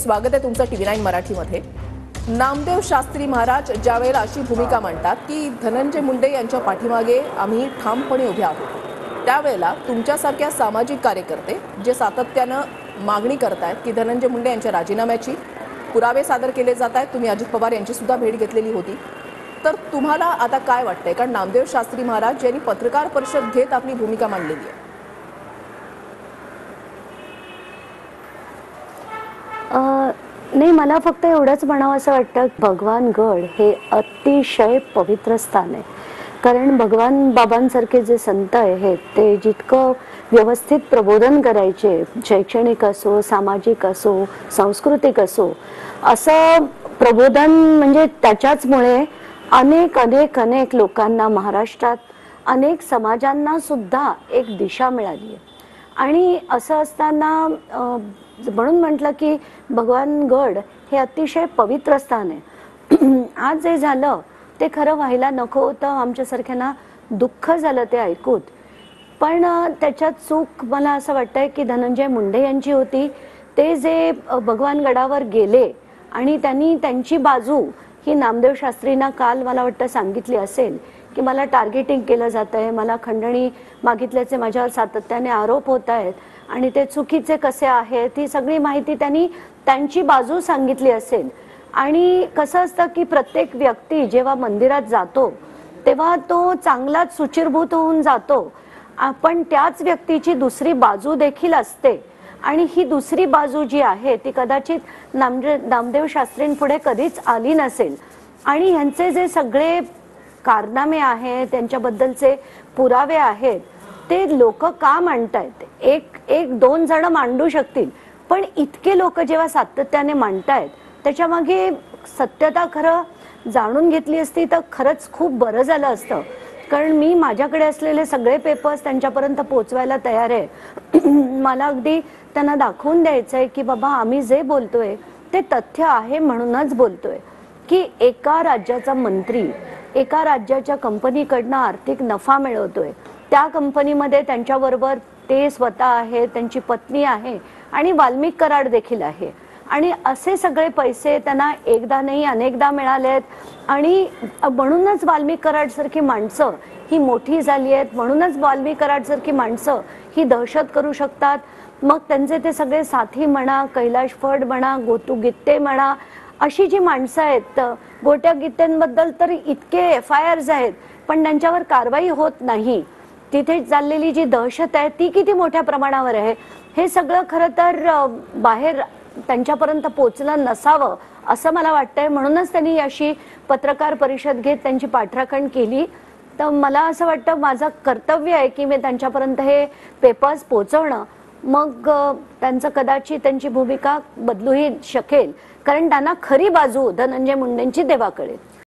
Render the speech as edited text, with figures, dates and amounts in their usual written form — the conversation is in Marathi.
स्वागत आहे तुमचं TV9 मराठीमध्ये। नामदेव शास्त्री महाराज ज्यावेळेला अशी भूमिका मांडतात की धनंजय मुंडे यांच्या पाठीमागे आम्ही ठामपणे उभे आहोत, त्यावेळेला तुमच्यासारख्या सामाजिक कार्यकर्ते जे सातत्याने मागणी करतायत की धनंजय मुंडे यांच्या राजीनाम्याची पुरावे सादर केले जात आहेत, तुम्ही अजित पवार यांची सुद्धा भेट घेतलेली होती, तर तुम्हाला आता काय वाटतंय? कारण नामदेव शास्त्री महाराज यांनी पत्रकार परिषद घेत आपली भूमिका मांडलेली आहे। नाही, मला फक्त एवढंच म्हणावं असं वाटतं, भगवानगड हे अतिशय पवित्र स्थान आहे। कारण भगवान बाबांसारखे जे संत आहेत ते जितकं व्यवस्थित प्रबोधन करायचे, शैक्षणिक असो, सामाजिक असो, सांस्कृतिक असो, असं प्रबोधन म्हणजे त्याच्याचमुळे अनेक अनेक अनेक लोकांना महाराष्ट्रात अनेक समाजांना सुद्धा एक दिशा मिळाली आहे। आणि असं असताना म्हणून म्हटलं की भगवानगड हे अतिशय पवित्र स्थान आहे। आज जे झालं ते खरं व्हायला नको होतं, आमच्यासारख्यांना दुःख झालं ते ऐकून, पण त्याच्यात चूक मला असं वाटतंय की धनंजय मुंडे यांची होती। ते जे भगवानगडावर गेले आणि त्यांनी त्यांची बाजू ही नामदेव शास्त्रींना काल मला वाटतं सांगितली असेल की मला टार्गेटिंग केलं जात आहे, मला खंडणी मागितल्याचे माझ्यावर सातत्याने आरोप होत आहेत आणि ते चुकीचे कसे आहेत ही सगळी माहिती त्यांनी त्यांची बाजू सांगितली असेल। आणि कसं असतं की प्रत्येक व्यक्ती जेव्हा मंदिरात जातो तेव्हा तो चांगलाच सुचिरभूत होऊन जातो, पण त्याच व्यक्तीची दुसरी बाजू देखील असते आणि ही दुसरी बाजू जी आहे ती कदाचित नामदेव शास्त्रींपुढे कधीच आली नसेल। आणि ह्यांचे जे सगळे कारनामे आहेत, त्यांच्याबद्दलचे पुरावे आहेत, ते लोक का मांडतायत? एक दोन जण मांडू शकतील, पण इतके लोक जेव्हा सातत्याने मांडतायत त्याच्यामागे सत्यता खरं जाणून घेतली असती तर खरंच खूप बरं झालं असतं। कारण मी माझ्याकडे असलेले सगळे पेपर्स त्यांच्यापर्यंत पोहोचवायला तयार आहे। मला अगदी त्यांना दाखवून द्यायचं आहे की बाबा आम्ही जे बोलतोय ते तथ्य आहे म्हणूनच बोलतोय, की एका राज्याचा मंत्री एका राज्याच्या कंपनीकडनं आर्थिक नफा मिळवतोय, त्या कंपनीमध्ये त्यांच्याबरोबर ते स्वतः आहे, त्यांची पत्नी आहे आणि वाल्मिक कराड देखील आहे। आणि असे सगळे पैसे त्यांना एकदा नाही अनेकदा मिळालेत आणि म्हणूनच वाल्मिक कराड सारखी माणसं ही मोठी झाली आहेत, म्हणूनच वाल्मिक कराड सारखी माणसं ही दहशत करू शकतात। मग त्यांचे ते सगळे साथी म्हणा, कैलाश फड म्हणा, गोटू गित्ते म्हणा, अशी जी माणसं आहेत, गोट्या गित्तेंबद्दल तर इतके FIRs आहेत पण त्यांच्यावर कारवाई होत नाही। तिथे चाललेली जी दहशत आहे ती किती मोठ्या प्रमाणावर आहे हे सगळं खरं तर बाहेर त्यांच्यापर्यंत पोहोचलं नसावं असं मला वाटतंय। म्हणूनच त्यांनी अशी पत्रकार परिषद घेत त्यांची पाठराखण केली। तर मला असं वाटतं माझं कर्तव्य आहे की मी त्यांच्यापर्यंत हे पेपर्स पोहोचवणं, मग त्यांचं कदाचित त्यांची भूमिका बदलूही शकेल, कारण त्यांना खरी बाजू धनंजय मुंडेंची तेव्हा कळेल।